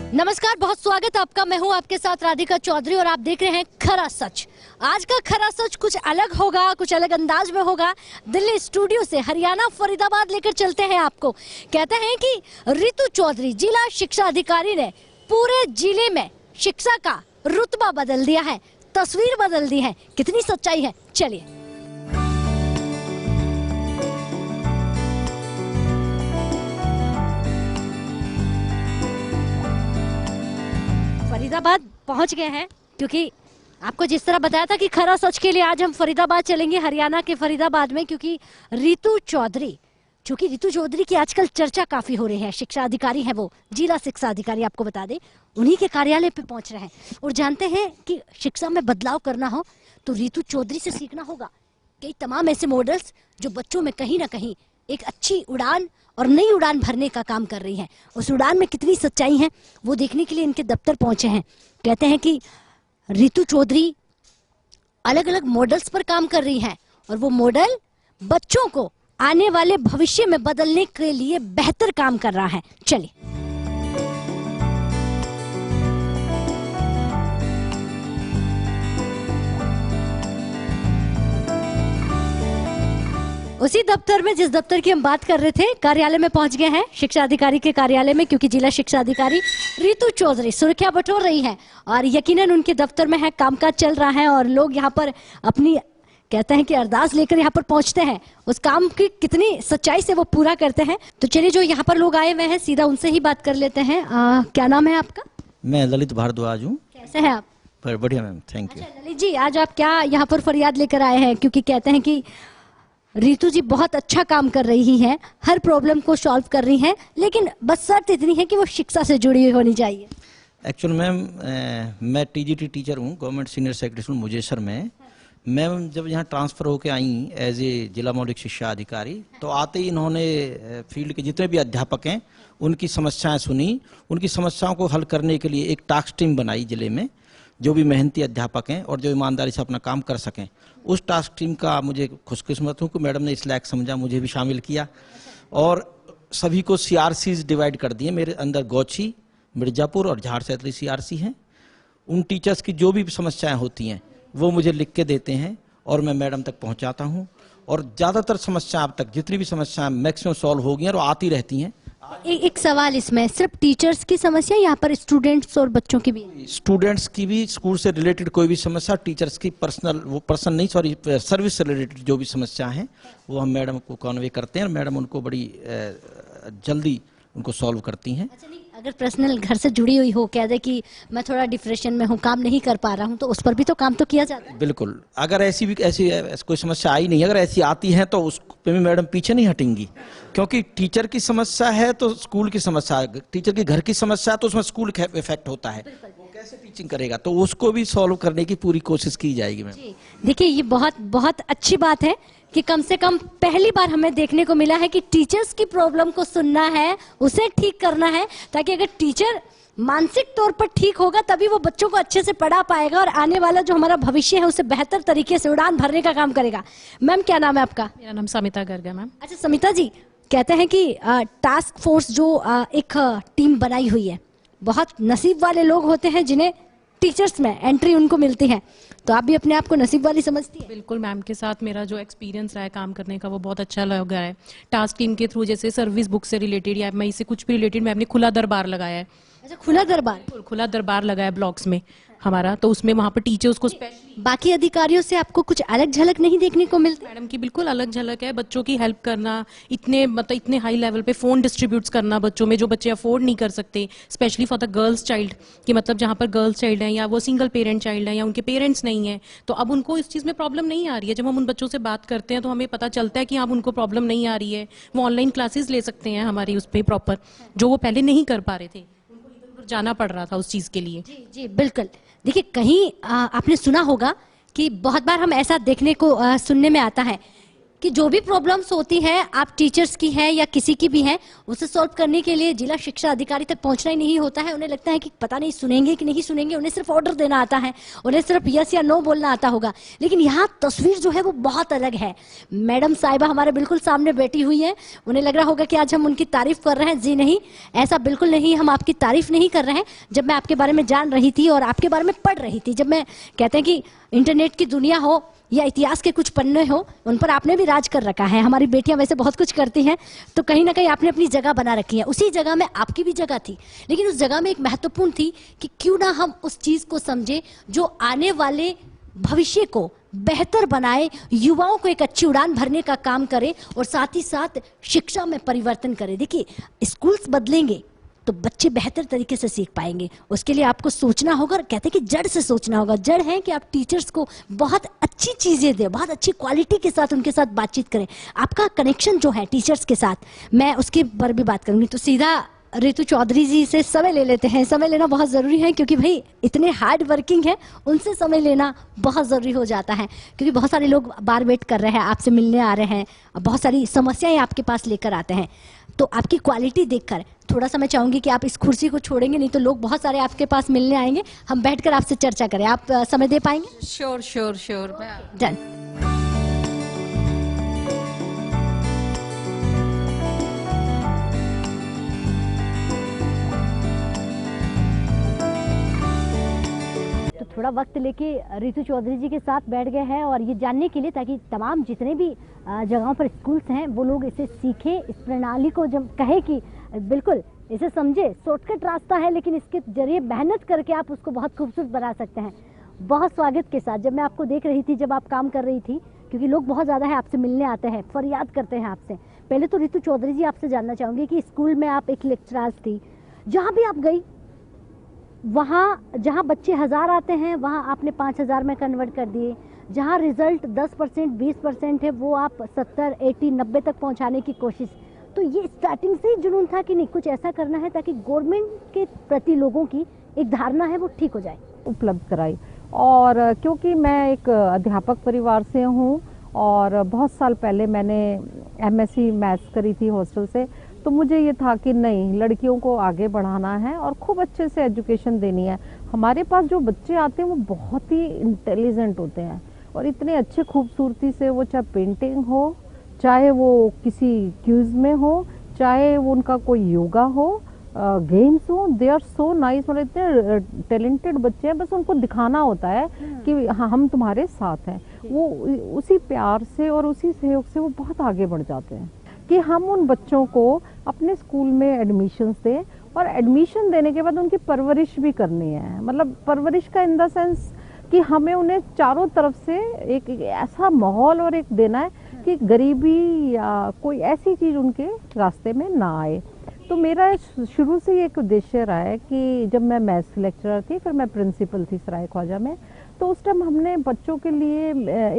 नमस्कार, बहुत स्वागत है आपका। मैं हूं आपके साथ राधिका चौधरी और आप देख रहे हैं खरा सच। आज का खरा सच कुछ अलग होगा, कुछ अलग अंदाज में होगा। दिल्ली स्टूडियो से हरियाणा फरीदाबाद लेकर चलते हैं आपको। कहते हैं कि रितु चौधरी जिला शिक्षा अधिकारी ने पूरे जिले में शिक्षा का रुतबा बदल दिया है, तस्वीर बदल दी है। कितनी सच्चाई है, चलिए। फरीदाबाद पहुंच गए हैं क्योंकि आपको जिस तरह बताया था कि खरा सच के लिए आज हम फरीदाबाद चलेंगे, हरियाणा के फरीदाबाद में, क्योंकि रितु चौधरी की आजकल चर्चा काफी हो रही है। शिक्षा अधिकारी है वो, जिला शिक्षा अधिकारी, आपको बता दें, उन्हीं के कार्यालय पे पहुंच रहे हैं और जानते हैं कि शिक्षा में बदलाव करना हो तो रितु चौधरी से सीखना होगा। कई तमाम ऐसे मॉडल्स जो बच्चों में कहीं ना कहीं एक अच्छी उड़ान और नई उड़ान भरने का काम कर रही हैं। उस उड़ान में कितनी सच्चाई है वो देखने के लिए इनके दफ्तर पहुंचे हैं। कहते हैं कि रितु चौधरी अलग अलग मॉडल्स पर काम कर रही हैं और वो मॉडल बच्चों को आने वाले भविष्य में बदलने के लिए बेहतर काम कर रहा है। चलिए। उसी दफ्तर में जिस दफ्तर की हम बात कर रहे थे, कार्यालय में पहुंच गए हैं, शिक्षा अधिकारी के कार्यालय में, क्योंकि जिला शिक्षा अधिकारी रितु चौधरी सुर्खियां बटोर रही है और यकीनन उनके दफ्तर में है, कामकाज चल रहा है और लोग यहाँ पर अपनी कहते हैं कि अरदास लेकर यहाँ पर पहुंचते हैं। उस काम की कितनी सच्चाई से वो पूरा करते हैं। तो चलिए, जो यहाँ पर लोग आए हुए हैं सीधा उनसे ही बात कर लेते हैं। क्या नाम है आपका? मैं ललित भारद्वाज हूँ। कैसे हैं आप? बढ़िया ma'am, thank you. Lalit ji, आज आप क्या यहाँ पर फरियाद लेकर आए हैं? क्योंकि कहते हैं कि रितु जी बहुत अच्छा काम कर रही हैं, हर प्रॉब्लम को सॉल्व कर रही हैं, लेकिन बस शर्त इतनी है कि वो शिक्षा से जुड़ी हुई होनी चाहिए। एक्चुअल मैम, मैं टीजीटी टीचर हूँ, government senior secondary school Mujesar में। मैम जब यहाँ ट्रांसफ़र होकर आई एज ए जिला मौलिक शिक्षा अधिकारी, तो आते ही इन्होंने फील्ड के जितने भी अध्यापक हैं उनकी समस्याएं सुनी। उनकी समस्याओं को हल करने के लिए एक टास्क टीम बनाई जिले में, जो भी मेहनती अध्यापक हैं और जो ईमानदारी से अपना काम कर सकें। उस टास्क टीम का मुझे खुशकिस्मत हूँ कि मैडम ने इस लायक समझा, मुझे भी शामिल किया और सभी को सीआरसीज डिवाइड कर दिए। मेरे अंदर गौची, मिर्जापुर और झाड़ सैतरी सीआरसी हैं। उन टीचर्स की जो भी समस्याएं होती हैं वो मुझे लिख के देते हैं और मैं मैडम तक पहुंचाता हूं और ज़्यादातर समस्या अब तक जितनी भी समस्याएं मैक्सिमम सॉल्व हो गई हैं और आती रहती हैं। एक सवाल इसमें, सिर्फ टीचर्स की समस्या, यहाँ पर स्टूडेंट्स और बच्चों की भी? स्टूडेंट्स की भी, स्कूल से रिलेटेड कोई भी समस्या, टीचर्स की सर्विस से रिलेटेड जो भी समस्या है वो हम मैडम को कन्वे करते हैं और मैडम उनको बड़ी जल्दी उनको सॉल्व करती हैं। अच्छा, नहीं, अगर पर्सनल घर से जुड़ी हुई हो, कह दे कि मैं थोड़ा डिप्रेशन में हूँ, काम नहीं कर पा रहा हूँ, तो उस पर भी तो काम तो किया जाता है। बिल्कुल, अगर ऐसी कोई समस्या आई नहीं, अगर ऐसी आती है तो उस पे भी मैडम पीछे नहीं हटेंगी, क्योंकि टीचर की समस्या है तो स्कूल की समस्या है, टीचर की घर की समस्या है तो उसमें स्कूल का इफेक्ट होता है, वो कैसे टीचिंग करेगा, तो उसको भी सॉल्व करने की पूरी कोशिश की जाएगी। मैम देखिए, ये बहुत बहुत अच्छी बात है कि कम से कम पहली बार हमें देखने को मिला है कि टीचर्स की प्रॉब्लम को सुनना है, उसे ठीक करना है, ताकि अगर टीचर मानसिक तौर पर ठीक होगा तभी वो बच्चों को अच्छे से पढ़ा पाएगा और आने वाला जो हमारा भविष्य है उसे बेहतर तरीके से उड़ान भरने का काम करेगा। मैम, क्या नाम है आपका? मेरा नाम समिता गर्ग है मैम। अच्छा समिता जी, कहते हैं कि टास्क फोर्स जो एक टीम बनाई हुई है, बहुत नसीब वाले लोग होते हैं जिन्हें टीचर्स में एंट्री उनको मिलती है, तो आप भी अपने आप को नसीब वाली समझती है? बिल्कुल मैम, के साथ मेरा जो एक्सपीरियंस रहा है काम करने का वो बहुत अच्छा लगा है। टास्क टीम के थ्रू जैसे सर्विस बुक से रिलेटेड या मैं इससे कुछ भी रिलेटेड मैंने खुला दरबार लगाया है। अच्छा, खुला दरबार? खुला दरबार लगाया ब्लॉक्स में हमारा, तो उसमें वहाँ पर टीचर्स को बाकी अधिकारियों से आपको कुछ अलग झलक नहीं देखने को मिलती? मैडम की बिल्कुल अलग झलक है। बच्चों की हेल्प करना, इतने हाई लेवल पे फोन डिस्ट्रीब्यूट्स करना बच्चों में जो बच्चे अफोर्ड नहीं कर सकते, specially for the girls child, कि मतलब जहाँ पर गर्ल्स चाइल्ड हैं या वो सिंगल पेरेंट चाइल्ड हैं या उनके पेरेंट्स नहीं है, तो अब उनको इस चीज़ में प्रॉब्लम नहीं आ रही है। जब हम उन बच्चों से बात करते हैं तो हमें पता चलता है कि अब उनको प्रॉब्लम नहीं आ रही है, वो ऑनलाइन क्लासेस ले सकते हैं हमारी उस पर प्रॉपर, जो वो पहले नहीं कर पा रहे थे, उनको इधर उधर जाना पड़ रहा था उस चीज़ के लिए। जी जी बिल्कुल। देखिए, कहीं आपने सुना होगा कि बहुत बार हम ऐसा देखने को सुनने में आता है कि जो भी प्रॉब्लम्स होती हैं आप टीचर्स की हैं या किसी की भी हैं, उसे सॉल्व करने के लिए जिला शिक्षा अधिकारी तक पहुंचना ही नहीं होता है। उन्हें लगता है कि पता नहीं सुनेंगे कि नहीं सुनेंगे, उन्हें सिर्फ ऑर्डर देना आता है, उन्हें सिर्फ यस या नो बोलना आता होगा। लेकिन यहाँ तस्वीर जो है वो बहुत अलग है। मैडम साहिबा हमारे बिल्कुल सामने बैठी हुई हैं। उन्हें लग रहा होगा कि आज हम उनकी तारीफ कर रहे हैं। जी नहीं, ऐसा बिल्कुल नहीं, हम आपकी तारीफ नहीं कर रहे हैं। जब मैं आपके बारे में जान रही थी और आपके बारे में पढ़ रही थी, जब मैं कहते हैं कि इंटरनेट की दुनिया हो या इतिहास के कुछ पन्ने हो, उन पर आपने भी राज कर रखा है। हमारी बेटियां वैसे बहुत कुछ करती हैं, तो कहीं ना कहीं आपने अपनी जगह बना रखी है। उसी जगह में आपकी भी जगह थी, लेकिन उस जगह में एक महत्वपूर्ण थी कि क्यों ना हम उस चीज को समझे जो आने वाले भविष्य को बेहतर बनाए, युवाओं को एक अच्छी उड़ान भरने का काम करे और साथ ही साथ शिक्षा में परिवर्तन करे। देखिए, स्कूल्स बदलेंगे तो बच्चे बेहतर तरीके से सीख पाएंगे। उसके लिए आपको सोचना होगा, और कहते हैं कि जड़ से सोचना होगा। जड़ है कि आप टीचर्स को बहुत अच्छी चीजें दें, बहुत अच्छी क्वालिटी के साथ उनके साथ बातचीत करें। आपका कनेक्शन जो है टीचर्स के साथ, मैं उसके बारे में बात करूंगी। तो सीधा रितु चौधरी जी से समय ले लेते हैं। समय लेना बहुत ज़रूरी है, क्योंकि भाई इतने हार्ड वर्किंग हैं, उनसे समय लेना बहुत ज़रूरी हो जाता है। क्योंकि बहुत सारे लोग बार वेट कर रहे हैं, आपसे मिलने आ रहे हैं, बहुत सारी समस्याएं आपके पास लेकर आते हैं। तो आपकी क्वालिटी देखकर थोड़ा सा मैं चाहूंगी कि आप इस कुर्सी को छोड़ेंगे, नहीं तो लोग बहुत सारे आपके पास मिलने आएंगे। हम बैठकर आपसे चर्चा करें, आप समय दे पाएंगे? Sure sure sure. डन। तो थोड़ा वक्त लेके रितु चौधरी जी के साथ बैठ गए हैं, और ये जानने के लिए ताकि तमाम जितने भी जगहों पर स्कूल्स हैं वो लोग इसे सीखें, इस प्रणाली को जब कहे कि बिल्कुल इसे समझे। शॉर्टकट रास्ता है, लेकिन इसके जरिए मेहनत करके आप उसको बहुत खूबसूरत बना सकते हैं। बहुत स्वागत के साथ जब मैं आपको देख रही थी, जब आप काम कर रही थी, क्योंकि लोग बहुत ज़्यादा है आपसे मिलने आते हैं, फरियाद करते हैं आपसे। पहले तो रितु चौधरी जी आपसे जानना चाहूँगी कि स्कूल में आप एक लेक्चरार थी, जहाँ भी आप गई वहाँ जहाँ बच्चे 1000 आते हैं वहाँ आपने 5000 में कन्वर्ट कर दिए। जहाँ रिजल्ट 10% 20% है वो आप 70 80 90 तक पहुँचाने की कोशिश। तो ये स्टार्टिंग से ही जुनून था कि नहीं कुछ ऐसा करना है ताकि गवर्नमेंट के प्रति लोगों की एक धारणा है वो ठीक हो जाए? उपलब्ध कराई। और क्योंकि मैं एक अध्यापक परिवार से हूँ और बहुत साल पहले मैंने एमएससी मैथ्स करी थी हॉस्टल से, तो मुझे ये था कि नहीं, लड़कियों को आगे बढ़ाना है और खूब अच्छे से एजुकेशन देनी है। हमारे पास जो बच्चे आते हैं वो बहुत ही इंटेलिजेंट होते हैं और इतने अच्छे खूबसूरती से, वो चाहे पेंटिंग हो, चाहे वो किसी क्यूज में हो, चाहे वो उनका कोई योगा हो, गेम्स हो, दे आर सो नाइस। मतलब इतने टैलेंटेड बच्चे हैं, बस उनको दिखाना होता है कि हाँ हम तुम्हारे साथ हैं। वो उसी प्यार से और उसी सहयोग से वो बहुत आगे बढ़ जाते हैं कि हम उन बच्चों को अपने स्कूल में एडमिशन्स दें और एडमिशन देने के बाद उनकी परवरिश भी करनी है। मतलब परवरिश का इन द सेंस कि हमें उन्हें चारों तरफ से एक ऐसा माहौल और एक देना है कि गरीबी या कोई ऐसी चीज़ उनके रास्ते में ना आए। तो मेरा शुरू से ये एक उद्देश्य रहा है कि जब मैं मैथ्स लेक्चरर थी, फिर मैं प्रिंसिपल थी सराय ख्वाजा में, तो उस टाइम हमने बच्चों के लिए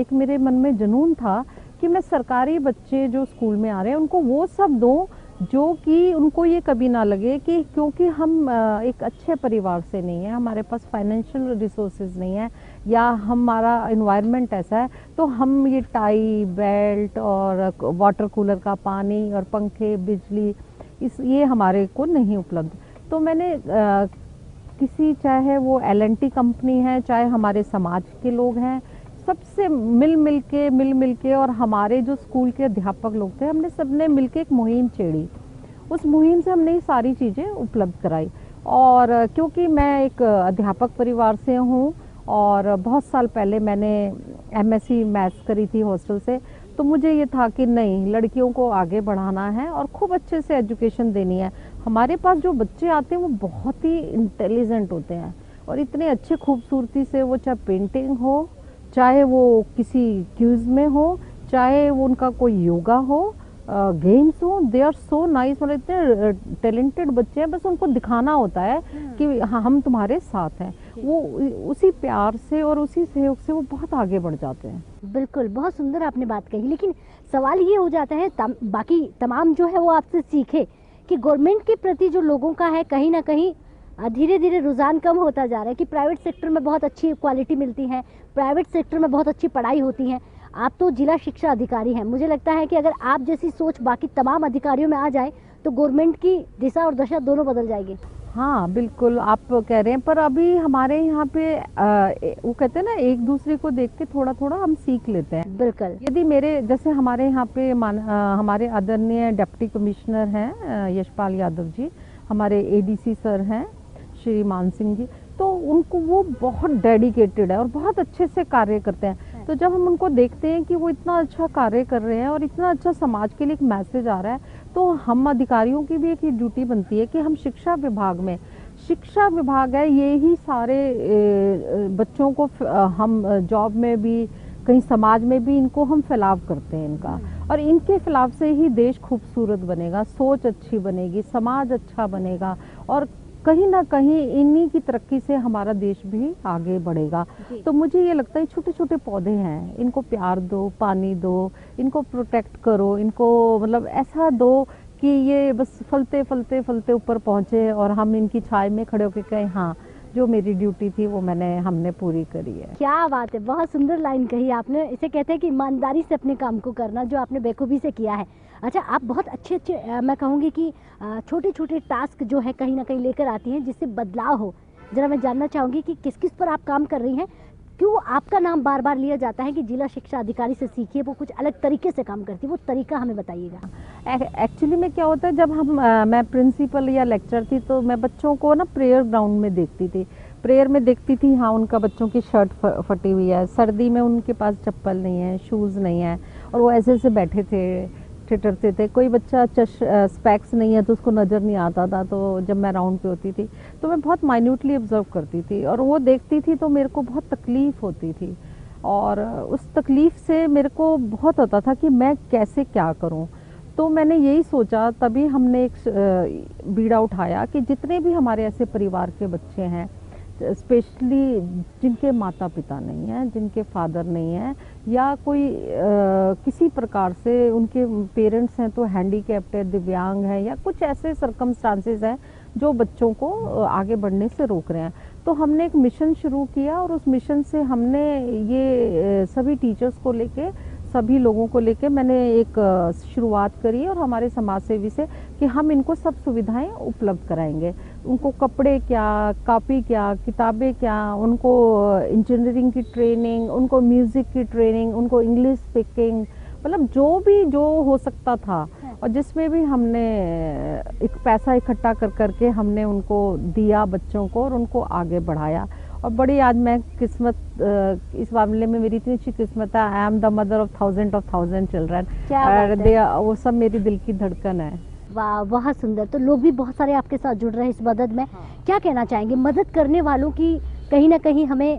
एक मेरे मन में जुनून था कि मैं सरकारी बच्चे जो स्कूल में आ रहे हैं उनको वो सब दूं जो कि उनको ये कभी ना लगे कि क्योंकि हम एक अच्छे परिवार से नहीं है, हमारे पास फाइनेंशियल रिसोर्सेज नहीं है या हमारा एनवायरनमेंट ऐसा है, तो हम ये टाई बेल्ट और वाटर कूलर का पानी और पंखे, बिजली, ये हमारे को नहीं उपलब्ध। तो मैंने किसी, चाहे वो L&T कंपनी है, चाहे हमारे समाज के लोग हैं, सबसे मिल के और हमारे जो स्कूल के अध्यापक लोग थे, हमने सबने मिलके एक मुहिम छेड़ी। उस मुहिम से हमने ये सारी चीज़ें उपलब्ध कराई। और क्योंकि मैं एक अध्यापक परिवार से हूँ और बहुत साल पहले मैंने एमएससी मैथ्स करी थी हॉस्टल से, तो मुझे ये था कि नहीं, लड़कियों को आगे बढ़ाना है और खूब अच्छे से एजुकेशन देनी है। हमारे पास जो बच्चे आते हैं वो बहुत ही इंटेलिजेंट होते हैं और इतने अच्छे खूबसूरती से, वो चाहे पेंटिंग हो, चाहे वो किसी क्यूज में हो, चाहे वो उनका कोई योगा हो, गेम्स हो, दे आर सो नाइस। मतलब इतने टैलेंटेड बच्चे हैं, बस उनको दिखाना होता है कि हाँ हम तुम्हारे साथ हैं। वो उसी प्यार से और उसी सहयोग से वो बहुत आगे बढ़ जाते हैं। बिल्कुल, बहुत सुंदर आपने बात कही। लेकिन सवाल ये हो जाता है, बाकी तमाम जो है वो आपसे सीखे कि गवर्नमेंट के प्रति जो लोगों का है, कहीं ना कहीं धीरे धीरे रुझान कम होता जा रहा है कि प्राइवेट सेक्टर में बहुत अच्छी क्वालिटी मिलती है, प्राइवेट सेक्टर में बहुत अच्छी पढ़ाई होती है। आप तो जिला शिक्षा अधिकारी हैं, मुझे लगता है कि अगर आप जैसी सोच बाकी तमाम अधिकारियों में आ जाए तो गवर्नमेंट की दिशा और दशा दोनों बदल जाएगी। हाँ बिल्कुल, आप कह रहे हैं, पर अभी हमारे यहाँ पे वो कहते हैं ना, एक दूसरे को देख के थोड़ा थोड़ा हम सीख लेते हैं। बिल्कुल। यदि मेरे जैसे हमारे यहाँ पे हमारे आदरणीय डिप्टी कमिश्नर हैं यशपाल यादव जी, हमारे एडीसी सर हैं श्री मान सिंह जी, तो उनको वो बहुत डेडिकेटेड है और बहुत अच्छे से कार्य करते हैं। तो जब हम उनको देखते हैं कि वो इतना अच्छा कार्य कर रहे हैं और इतना अच्छा समाज के लिए एक मैसेज आ रहा है, तो हम अधिकारियों की भी एक ये ड्यूटी बनती है कि हम शिक्षा विभाग में, शिक्षा विभाग है, ये ही सारे बच्चों को हम जॉब में भी, कहीं समाज में भी इनको हम फैलाव करते हैं इनका, और इनके फैलाव से ही देश खूबसूरत बनेगा, सोच अच्छी बनेगी, समाज अच्छा बनेगा, और कहीं ना कहीं इन्हीं की तरक्की से हमारा देश भी आगे बढ़ेगा। तो मुझे ये लगता है छोटे छोटे पौधे हैं, इनको प्यार दो, पानी दो, इनको प्रोटेक्ट करो, इनको मतलब ऐसा दो कि ये बस फलते फलते फलते ऊपर पहुँचे और हम इनकी छाया में खड़े होकर कहें हाँ, जो मेरी ड्यूटी थी वो हमने पूरी करी है। क्या बात है, बहुत सुंदर लाइन कही आपने। इसे कहते हैं कि ईमानदारी से अपने काम को करना, जो आपने बेखूबी से किया है। अच्छा, आप बहुत अच्छे मैं कहूँगी कि छोटे छोटे टास्क जो है कहीं ना कहीं लेकर आती हैं जिससे बदलाव हो। जरा मैं जानना चाहूँगी कि किस किस पर आप काम कर रही हैं, क्यों आपका नाम बार बार लिया जाता है कि जिला शिक्षा अधिकारी से सीखिए, वो कुछ अलग तरीके से काम करती है, वो तरीका हमें बताइएगा। एक्चुअली में क्या होता है, जब मैं प्रिंसिपल या लेक्चर थी तो मैं बच्चों को ना प्रेयर ग्राउंड में देखती थी, प्रेयर में देखती थी, हाँ उनका बच्चों की शर्ट फटी हुई है, सर्दी में उनके पास चप्पल नहीं है, शूज़ नहीं है, और वो ऐसे ऐसे बैठे थे, ठिठुरते थे। कोई बच्चा स्पेक्स नहीं है तो उसको नज़र नहीं आता था। तो जब मैं राउंड पे होती थी तो मैं बहुत माइन्यूटली ऑब्जर्व करती थी, और वो देखती थी तो मेरे को बहुत तकलीफ़ होती थी, और उस तकलीफ़ से मेरे को बहुत होता था कि मैं कैसे क्या करूं। तो मैंने यही सोचा, तभी हमने एक बीड़ा उठाया कि जितने भी हमारे ऐसे परिवार के बच्चे हैं, स्पेशली जिनके माता पिता नहीं हैं, जिनके फादर नहीं हैं, या कोई किसी प्रकार से उनके पेरेंट्स हैं तो हैंडीकैप्ड है, दिव्यांग है, या कुछ ऐसे सर्कमस्टांसेस हैं जो बच्चों को आगे बढ़ने से रोक रहे हैं, तो हमने एक मिशन शुरू किया, और उस मिशन से हमने ये सभी टीचर्स को लेके, सभी लोगों को लेके मैंने एक शुरुआत करी, और हमारे समाज सेवी से कि हम इनको सब सुविधाएं उपलब्ध कराएंगे। उनको कपड़े क्या, कॉपी क्या, किताबें क्या, उनको इंजीनियरिंग की ट्रेनिंग, उनको म्यूज़िक की ट्रेनिंग, उनको इंग्लिश स्पीकिंग, मतलब जो भी जो हो सकता था, और जिसमें भी हमने एक पैसा इकट्ठा कर करके हमने उनको दिया बच्चों को, और उनको आगे बढ़ाया। और बड़ी आज मैं किस्मत, इस मामले में मेरी इतनी अच्छी किस्मत है, I am the mother of thousand children, वो सब मेरी दिल की धड़कन है। वाह, बहुत सुंदर। तो लोग भी बहुत सारे आपके साथ जुड़ रहे हैं इस मदद में। क्या कहना चाहेंगे मदद करने वालों की? कहीं ना कहीं हमें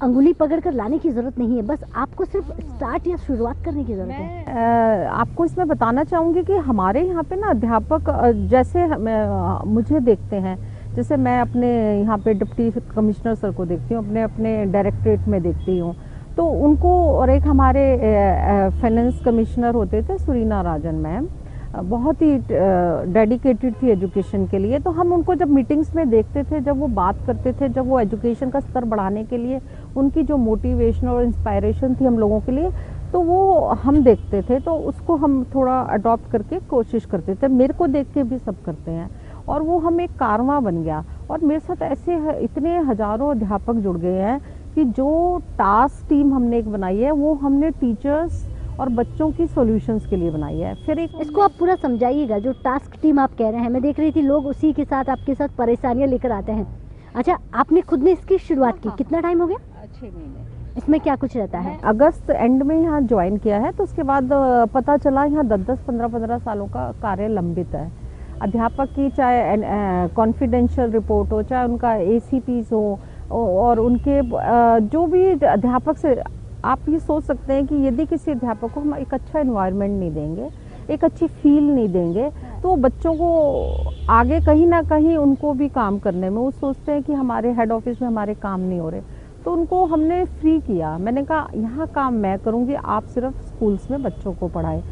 अंगुली पकड़ कर लाने की जरूरत नहीं है, बस आपको सिर्फ स्टार्ट या शुरुआत करने की जरूरत है। आपको इसमें बताना चाहूँगी कि हमारे यहाँ पे ना अध्यापक जैसे मुझे देखते हैं, जैसे मैं अपने यहाँ पे डिप्टी कमिश्नर सर को देखती हूँ, अपने डायरेक्टरेट में देखती हूँ, तो उनको, और एक हमारे फाइनेंस कमिश्नर होते थे सुरीना राजन मैम, बहुत ही डेडिकेटेड थी एजुकेशन के लिए। तो हम उनको जब मीटिंग्स में देखते थे, जब वो बात करते थे, जब वो एजुकेशन का स्तर बढ़ाने के लिए उनकी जो मोटिवेशन और इंस्पायरेशन थी हम लोगों के लिए, तो वो हम देखते थे, तो उसको हम थोड़ा अडॉप्ट करके कोशिश करते थे। मेरे को देख के भी सब करते हैं, और वो हम एक कारवां बन गया, और मेरे साथ ऐसे इतने हजारों अध्यापक जुड़ गए हैं कि जो टास्क टीम हमने एक बनाई है, वो हमने टीचर्स और बच्चों की सॉल्यूशंस के लिए बनाई है। फिर एक इसको आप पूरा समझाइएगा, जो टास्क टीम आप कह रहे हैं, मैं देख रही थी लोग उसी के साथ आपके साथ परेशानियां लेकर आते हैं। अच्छा, आपने खुद ने इसकी शुरुआत की, कितना टाइम हो गया? 6 महीने। इसमें क्या कुछ रहता है? अगस्त एंड में यहाँ ज्वाइन किया है, तो उसके बाद पता चला यहाँ 10-10, 15-15 सालों का कार्य लंबित है। अध्यापक की चाहे कॉन्फिडेंशियल रिपोर्ट हो, चाहे उनका ACPs हो, और उनके जो भी अध्यापक से, आप ये सोच सकते हैं कि यदि किसी अध्यापक को हम एक अच्छा एनवायरनमेंट नहीं देंगे, एक अच्छी फील नहीं देंगे, तो बच्चों को आगे कहीं ना कहीं उनको भी काम करने में, वो सोचते हैं कि हमारे हेड ऑफिस में हमारे काम नहीं हो रहे, तो उनको हमने फ्री किया। मैंने कहा यहाँ काम मैं करूँगी, आप सिर्फ स्कूल्स में बच्चों को पढ़ाएं।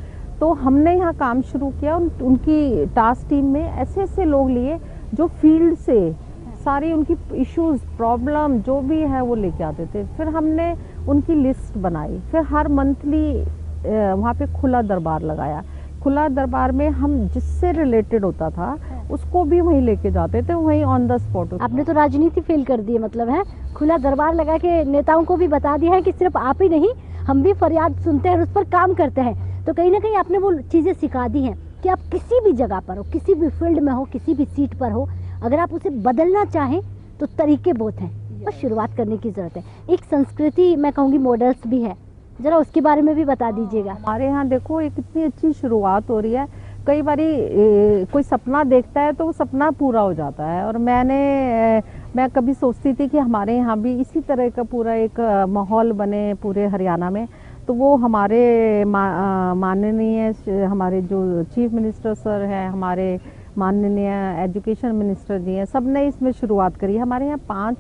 तो हमने यहाँ काम शुरू किया, उनकी टास्क टीम में ऐसे ऐसे लोग लिए जो फील्ड से सारी उनकी इश्यूज, प्रॉब्लम जो भी है वो लेके आते थे। फिर हमने उनकी लिस्ट बनाई, फिर हर मंथली वहाँ पे खुला दरबार लगाया। खुला दरबार में हम जिससे रिलेटेड होता था उसको भी वहीं लेके जाते थे, वहीं ऑन द स्पॉट। आपने तो राजनीति फेल कर दी है, मतलब है खुला दरबार लगा के नेताओं को भी बता दिया है कि सिर्फ आप ही नहीं, हम भी फरियाद सुनते हैं और उस पर काम करते हैं। तो कहीं ना कहीं आपने वो चीज़ें सिखा दी हैं कि आप किसी भी जगह पर हो, किसी भी फील्ड में हो, किसी भी सीट पर हो, अगर आप उसे बदलना चाहें तो तरीके बहुत हैं, बस शुरुआत करने की ज़रूरत है। एक संस्कृति मैं कहूँगी मॉडल्स भी है, ज़रा उसके बारे में भी बता दीजिएगा। हमारे यहाँ देखो एक कितनी अच्छी शुरुआत हो रही है। कई बारी कोई सपना देखता है तो वो सपना पूरा हो जाता है, और मैं कभी सोचती थी कि हमारे यहाँ भी इसी तरह का पूरा एक माहौल बने पूरे हरियाणा में। तो वो हमारे माननीय हमारे जो चीफ मिनिस्टर सर हैं, हमारे माननीय एजुकेशन मिनिस्टर जी हैं, सब ने इसमें शुरुआत करी। हमारे यहाँ 5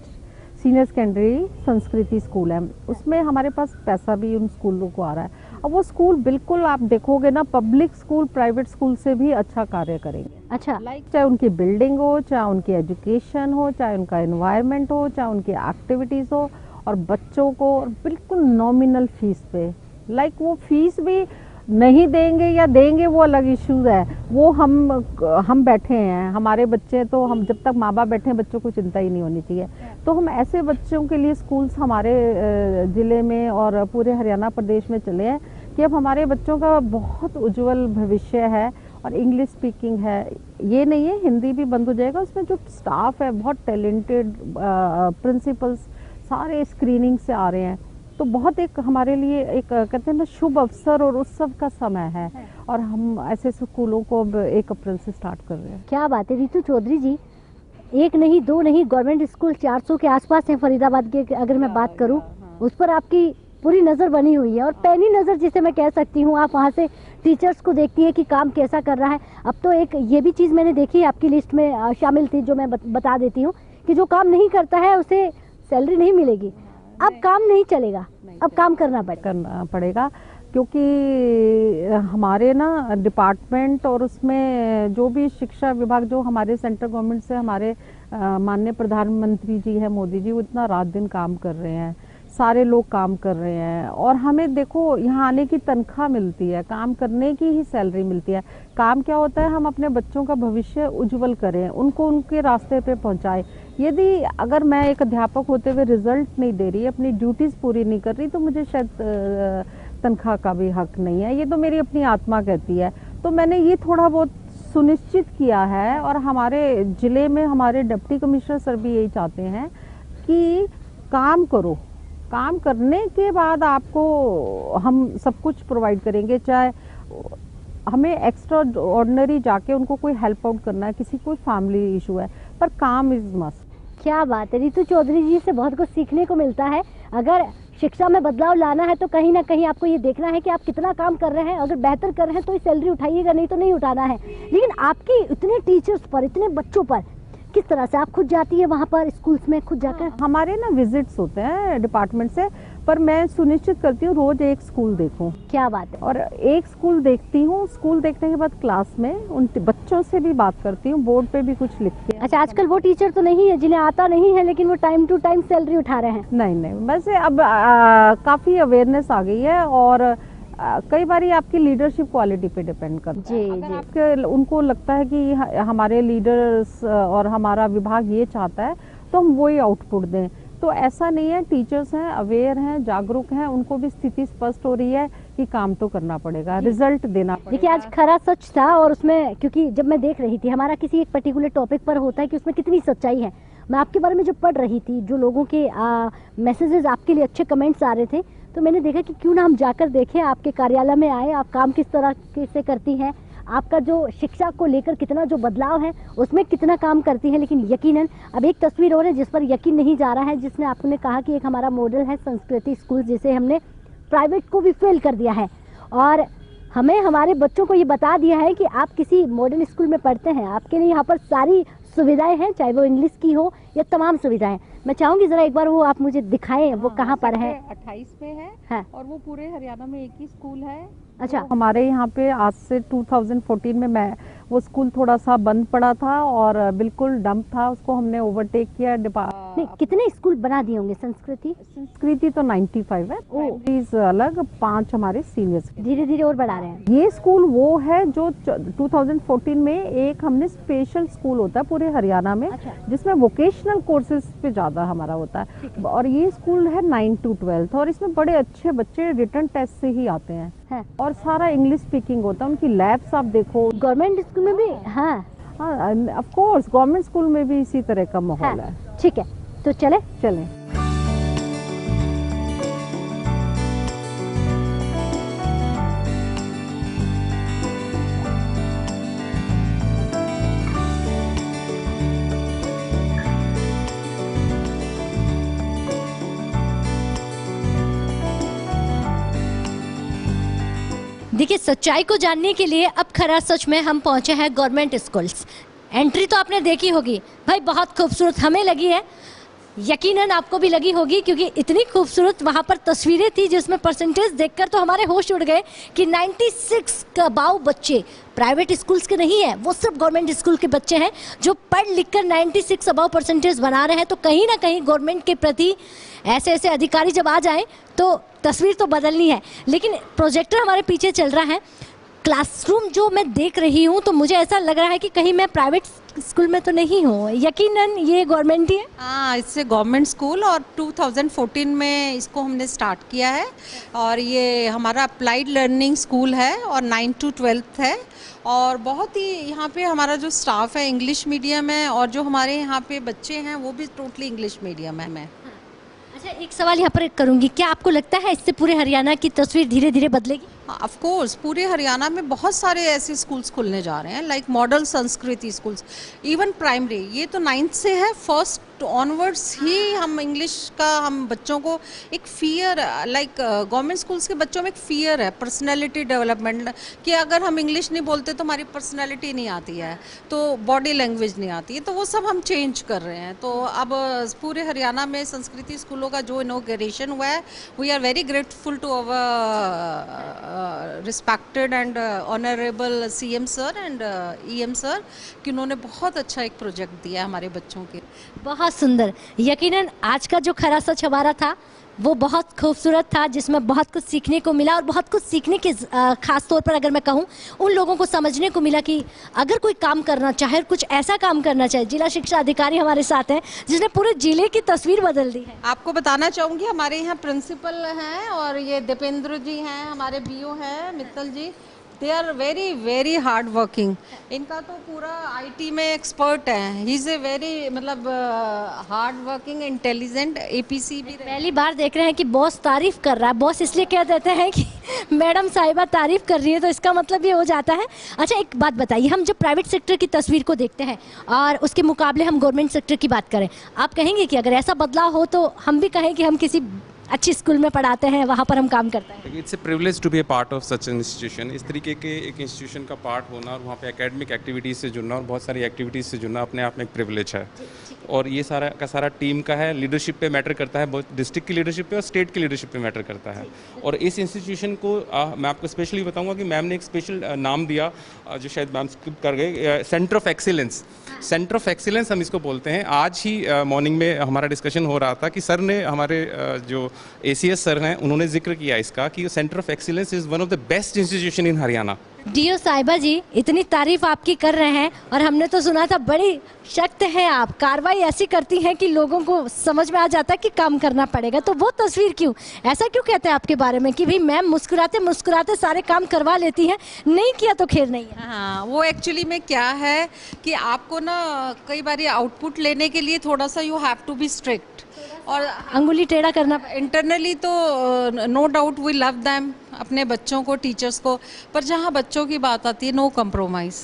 सीनियर सेकेंडरी संस्कृति स्कूल है, उसमें हमारे पास पैसा भी उन स्कूलों को आ रहा है। अब वो स्कूल बिल्कुल आप देखोगे ना, पब्लिक स्कूल प्राइवेट स्कूल से भी अच्छा कार्य करेंगे। अच्छा, चाहे उनकी बिल्डिंग हो, चाहे उनकी एजुकेशन हो, चाहे उनका एनवायरनमेंट हो, चाहे उनकी एक्टिविटीज़ हो, और बच्चों को बिल्कुल नॉमिनल फीस पे, वो फीस भी नहीं देंगे या देंगे वो अलग इश्यूज है। वो हम बैठे हैं, हमारे बच्चे, तो हम जब तक माँ बाप बैठे हैं बच्चों को चिंता ही नहीं होनी चाहिए। तो हम ऐसे बच्चों के लिए स्कूल्स हमारे ज़िले में और पूरे हरियाणा प्रदेश में चले हैं कि अब हमारे बच्चों का बहुत उज्जवल भविष्य है। और इंग्लिश स्पीकिंग है, ये नहीं है हिंदी भी बंद हो जाएगा। उसमें जो स्टाफ है बहुत टैलेंटेड, प्रिंसिपल्स सारे स्क्रीनिंग से आ रहे हैं। तो बहुत एक हमारे लिए एक कहते हैं ना शुभ अवसर और उत्सव का समय है, और हम ऐसे स्कूलों को 1 अप्रैल से स्टार्ट कर रहे हैं। क्या बात है रितु चौधरी जी, 1 नहीं 2 नहीं, गवर्नमेंट स्कूल 400 के आसपास है फरीदाबाद के, अगर मैं बात करूं उस पर आपकी पूरी नज़र बनी हुई है, और पैनी नज़र जिसे मैं कह सकती हूँ। आप वहाँ से टीचर्स को देखती है कि काम कैसा कर रहा है। अब तो एक ये भी चीज़ मैंने देखी आपकी लिस्ट में शामिल थी, जो मैं बता देती हूँ कि जो काम नहीं करता है उसे सैलरी नहीं मिलेगी। अब काम नहीं चलेगा, अब काम करना पड़ेगा, क्योंकि हमारे ना डिपार्टमेंट और उसमें जो भी शिक्षा विभाग, जो हमारे सेंट्रल गवर्नमेंट से हमारे माननीय प्रधानमंत्री जी हैं मोदी जी, वो इतना रात दिन काम कर रहे हैं, सारे लोग काम कर रहे हैं। और हमें देखो यहाँ आने की तनख्वाह मिलती है, काम करने की ही सैलरी मिलती है। काम क्या होता है, हम अपने बच्चों का भविष्य उज्जवल करें, उनको उनके रास्ते पे पहुँचाएं। यदि अगर मैं एक अध्यापक होते हुए रिजल्ट नहीं दे रही, अपनी ड्यूटीज़ पूरी नहीं कर रही, तो मुझे शायद तनख्वाह का भी हक नहीं है। ये तो मेरी अपनी आत्मा कहती है। तो मैंने ये थोड़ा बहुत सुनिश्चित किया है, और हमारे ज़िले में हमारे डिप्टी कमिश्नर सर भी यही चाहते हैं कि काम करो, काम करने के बाद आपको हम सब कुछ प्रोवाइड करेंगे। चाहे हमें एक्स्ट्रा ऑर्डिनरी जाके उनको कोई हेल्प आउट करना है, किसी कोई फैमिली इशू है, पर काम इज मस्ट। क्या बात है, रितु चौधरी जी से बहुत कुछ सीखने को मिलता है। अगर शिक्षा में बदलाव लाना है तो कहीं ना कहीं आपको ये देखना है कि आप कितना काम कर रहे हैं। अगर बेहतर कर रहे हैं तो सैलरी उठाइएगा, नहीं तो नहीं उठाना है। लेकिन आपकी इतने टीचर्स पर, इतने बच्चों पर किस तरह से आप खुद जाती है वहाँ पर स्कूल्स में खुद जाकर? हमारे ना विजिट्स होते हैं डिपार्टमेंट से, पर मैं सुनिश्चित करती हूँ रोज एक स्कूल देखूँ। क्या बात है। और एक स्कूल देखती हूँ, स्कूल देखने के बाद क्लास में उन बच्चों से भी बात करती हूँ, बोर्ड पे भी कुछ लिखती हूँ। अच्छा, आजकल वो टीचर तो नहीं है जिन्हें आता नहीं है लेकिन वो टाइम टू टाइम सैलरी उठा रहे हैं? नहीं, वैसे अब काफ़ी अवेयरनेस आ गई है, और कई बारी आपकी लीडरशिप क्वालिटी पे डिपेंड करता है। अगर आपके उनको लगता है कि हमारे लीडर्स और हमारा विभाग ये चाहता है तो हम वही आउटपुट दें। तो ऐसा नहीं है, टीचर्स हैं, अवेयर हैं, जागरूक हैं, उनको भी स्थिति स्पष्ट हो रही है कि काम तो करना पड़ेगा, रिजल्ट देना पड़ेगा। देखिए आज खरा सच था, और उसमें क्योंकि जब मैं देख रही थी, हमारा किसी एक पर्टिकुलर टॉपिक पर होता है कि उसमें कितनी सच्चाई है। मैं आपके बारे में जब पढ़ रही थी, जो लोगों के मैसेजेस आपके लिए अच्छे कमेंट्स आ रहे थे, तो मैंने देखा कि क्यों ना हम जाकर देखें, आपके कार्यालय में आए, आप काम किस तरह से करती हैं, आपका जो शिक्षा को लेकर कितना जो बदलाव है उसमें कितना काम करती है। लेकिन यकीनन अब एक तस्वीर और है जिस पर यकीन नहीं जा रहा है, जिसमें आपने कहा कि एक हमारा मॉडल है संस्कृति स्कूल, जिसे हमने प्राइवेट को भी फेल कर दिया है, और हमें हमारे बच्चों को ये बता दिया है कि आप किसी मॉडर्न स्कूल में पढ़ते हैं, आपके लिए यहाँ पर सारी सुविधाएं हैं, चाहे वो इंग्लिश की हो या तमाम सुविधाएं। मैं चाहूँगी ज़रा एक बार वो आप मुझे दिखाएं, वो कहाँ पर है? 28 पे है, हाँ। और वो पूरे हरियाणा में एक ही स्कूल है, अच्छा। हमारे यहाँ पे आज से 2014 में मैं वो स्कूल थोड़ा सा बंद पड़ा था और बिल्कुल डंप था, उसको हमने ओवरटेक किया। नहीं, कितने स्कूल बना दिए होंगे? संस्कृति तो 95 है, प्राइमरीज अलग, 5 हमारे सीनियर्स। धीरे धीरे और बढ़ा रहे हैं। ये स्कूल वो है जो 2014 में एक हमने स्पेशल स्कूल होता है पूरे हरियाणा में, अच्छा। जिसमें वोकेशनल कोर्सेज पे ज्यादा हमारा होता है। और ये स्कूल है 9 to 12 और इसमें बड़े अच्छे बच्चे रिटन टेस्ट से ही आते हैं है। और सारा इंग्लिश स्पीकिंग होता है। उनकी लैब्स आप देखो, गवर्नमेंट स्कूल में भी। हाँ ऑफ कोर्स गवर्नमेंट स्कूल में भी इसी तरह का माहौल है। ठीक है, तो चले। देखिए, सच्चाई को जानने के लिए अब खरा सच में हम पहुंचे हैं गवर्नमेंट स्कूल्स। एंट्री तो आपने देखी होगी भाई, बहुत खूबसूरत हमें लगी है, यकीनन आपको भी लगी होगी, क्योंकि इतनी खूबसूरत वहाँ पर तस्वीरें थी जिसमें परसेंटेज देखकर तो हमारे होश उड़ गए कि 96 का अबाव बच्चे प्राइवेट स्कूल्स के नहीं है, वो सिर्फ गवर्नमेंट स्कूल के बच्चे हैं जो पढ़ लिख कर 96 अबाव परसेंटेज बना रहे हैं। तो कहीं ना कहीं गवर्नमेंट के प्रति ऐसे ऐसे अधिकारी जब आ जाएं तो तस्वीर तो बदलनी है। लेकिन प्रोजेक्टर हमारे पीछे चल रहा है, क्लासरूम जो मैं देख रही हूँ तो मुझे ऐसा लग रहा है कि कहीं मैं प्राइवेट स्कूल में तो नहीं हूँ, यकीनन ये गवर्नमेंट ही है। हाँ, इससे गवर्नमेंट स्कूल, और 2014 में इसको हमने स्टार्ट किया है और ये हमारा अप्लाइड लर्निंग स्कूल है और 9 to 12 है। और बहुत ही यहाँ पे हमारा जो स्टाफ है इंग्लिश मीडियम है और जो हमारे यहाँ पे बच्चे हैं वो भी टोटली इंग्लिश मीडियम है। मैं अच्छा, एक सवाल यहाँ पर करूँगी, क्या आपको लगता है इससे पूरे हरियाणा की तस्वीर धीरे धीरे बदलेगी? ऑफ कोर्स पूरे हरियाणा में बहुत सारे ऐसे स्कूल्स खुलने जा रहे हैं, लाइक मॉडल संस्कृति स्कूल्स, इवन प्राइमरी। ये तो 9th से है, फर्स्ट ऑनवर्ड्स ही हम इंग्लिश का, हम बच्चों को एक फियर, लाइक गवर्नमेंट स्कूल्स के बच्चों में एक फियर है पर्सनैलिटी डेवलपमेंट, कि अगर हम इंग्लिश नहीं बोलते तो हमारी पर्सनैलिटी नहीं आती है, तो बॉडी लैंग्वेज नहीं आती है, तो वो सब हम चेंज कर रहे हैं। तो अब पूरे हरियाणा में संस्कृति स्कूलों का जो इनॉग्रेशन हुआ है, we are very grateful to our respected and honourable CM sir and EM sir, कि उन्होंने बहुत अच्छा एक प्रोजेक्ट दिया हमारे बच्चों के। बहुत सुंदर। यकीनन आज का जो खरा सच हमारा था वो बहुत खूबसूरत था, जिसमें बहुत कुछ सीखने को मिला, और बहुत कुछ सीखने के खास तौर पर अगर मैं कहूँ उन लोगों को समझने को मिला कि अगर कोई काम करना चाहे, कुछ ऐसा काम करना चाहे। जिला शिक्षा अधिकारी हमारे साथ हैं जिसने पूरे जिले की तस्वीर बदल दी है। आपको बताना चाहूँगी, हमारे यहाँ प्रिंसिपल हैं और ये दीपेंद्र जी हैं, हमारे BO हैं Mittal ji, they are very very hard working. इनका तो पूरा IT में एक्सपर्ट है, ही इज़ ए वेरी मतलब हार्ड वर्किंग इंटेलिजेंट APC भी। पहली बार देख रहे हैं कि बॉस तारीफ कर रहा है। बॉस इसलिए कह देते हैं कि मैडम साहिबा तारीफ कर रही है, तो इसका मतलब ये हो जाता है। अच्छा, एक बात बताइए, हम जब प्राइवेट सेक्टर की तस्वीर को देखते हैं और उसके मुकाबले हम गवर्नमेंट सेक्टर की बात करें, आप कहेंगे कि अगर ऐसा बदलाव हो तो हम भी कहें कि हम किसी अच्छी स्कूल में पढ़ाते हैं, वहाँ पर हम काम करते हैं? It's a privilege to be a part of such institution. इस तरीके के एक इंस्टीट्यूशन का पार्ट होना और वहाँ पे एकेडमिक एक्टिविटीज़ से जुड़ना और बहुत सारी एक्टिविटीज़ से जुड़ना अपने आप में एक प्रिविलेज है। और ये सारा का सारा टीम का है, लीडरशिप पे मैटर करता है, बहुत डिस्ट्रिक्ट की लीडरशिप पे और स्टेट की लीडरशिप पे मैटर करता है। और इस इंस्टीट्यूशन को मैं आपको स्पेशली बताऊंगा कि मैम ने एक स्पेशल नाम दिया, जो शायद मैम स्किप कर गए, centre of excellence. Centre of excellence हम इसको बोलते हैं। आज ही मॉर्निंग में हमारा डिस्कशन हो रहा था कि सर ने, हमारे जो ACS सर हैं, उन्होंने जिक्र किया इसका कि centre of excellence is one of the best institution in Haryana. DO साहिबा जी, इतनी तारीफ आपकी कर रहे हैं और हमने तो सुना था बड़ी सख्त है आप, कार्रवाई ऐसी करती हैं कि लोगों को समझ में आ जाता है कि काम करना पड़ेगा। तो वो तस्वीर क्यों, ऐसा क्यों कहते हैं आपके बारे में कि भाई मैम मुस्कुराते मुस्कुराते सारे काम करवा लेती हैं, नहीं किया तो खैर नहीं है? हाँ, वो एक्चुअली में क्या है कि आपको ना कई बार आउटपुट लेने के लिए थोड़ा सा you have to be strict, और अंगुली टेढ़ा करना। इंटरनली तो no doubt we love them, अपने बच्चों को, टीचर्स को, पर जहाँ बच्चों की बात आती है नो कम्प्रोमाइज़।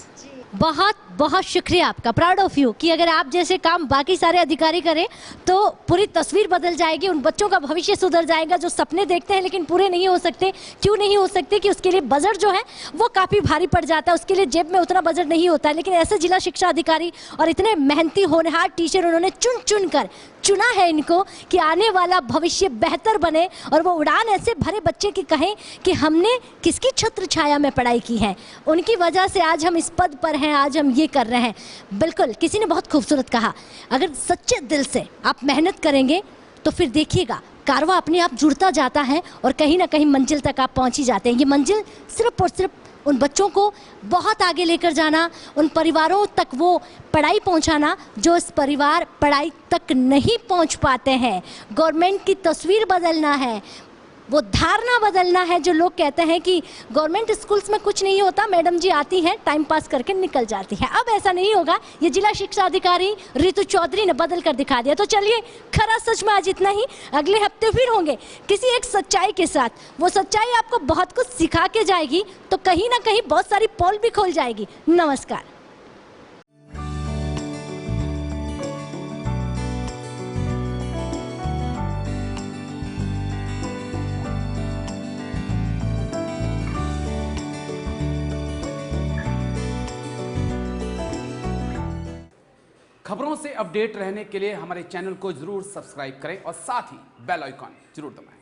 बहुत बहुत शुक्रिया आपका, प्राउड ऑफ यू कि अगर आप जैसे काम बाकी सारे अधिकारी करें तो पूरी तस्वीर बदल जाएगी, उन बच्चों का भविष्य सुधर जाएगा जो सपने देखते हैं लेकिन पूरे नहीं हो सकते। क्यों नहीं हो सकते? कि उसके लिए बजट जो है वो काफ़ी भारी पड़ जाता है, उसके लिए जेब में उतना बजट नहीं होता है। लेकिन ऐसे जिला शिक्षा अधिकारी और इतने मेहनती होनहार टीचर उन्होंने चुन चुन कर चुना है इनको कि आने वाला भविष्य बेहतर बने और वो उड़ान ऐसे भरे बच्चे की कहें कि हमने किसकी छत्र छाया में पढ़ाई की है, उनकी वजह से आज हम इस पद पर हैं, आज हम ये कर रहे हैं। बिल्कुल, किसी ने बहुत खूबसूरत कहा, अगर सच्चे दिल से आप मेहनत करेंगे तो फिर देखिएगा कारवां अपने आप जुड़ता जाता है और कहीं ना कहीं मंजिल तक आप पहुंच ही जाते हैं। ये मंजिल सिर्फ और सिर्फ उन बच्चों को बहुत आगे लेकर जाना, उन परिवारों तक वो पढ़ाई पहुंचाना जो इस परिवार पढ़ाई तक नहीं पहुंच पाते हैं। गवर्नमेंट की तस्वीर बदलना है, वो धारणा बदलना है जो लोग कहते हैं कि गवर्नमेंट स्कूल्स में कुछ नहीं होता, मैडम जी आती हैं टाइम पास करके निकल जाती हैं। अब ऐसा नहीं होगा, ये जिला शिक्षा अधिकारी रितु चौधरी ने बदल कर दिखा दिया। तो चलिए, खरा सच में आज इतना ही, अगले हफ्ते फिर होंगे किसी एक सच्चाई के साथ। वो सच्चाई आपको बहुत कुछ सिखा के जाएगी तो कहीं ना कहीं बहुत सारी पोल भी खोल जाएगी। नमस्कार। खबरों से अपडेट रहने के लिए हमारे चैनल को जरूर सब्सक्राइब करें और साथ ही बेल आइकॉन जरूर दबाएं।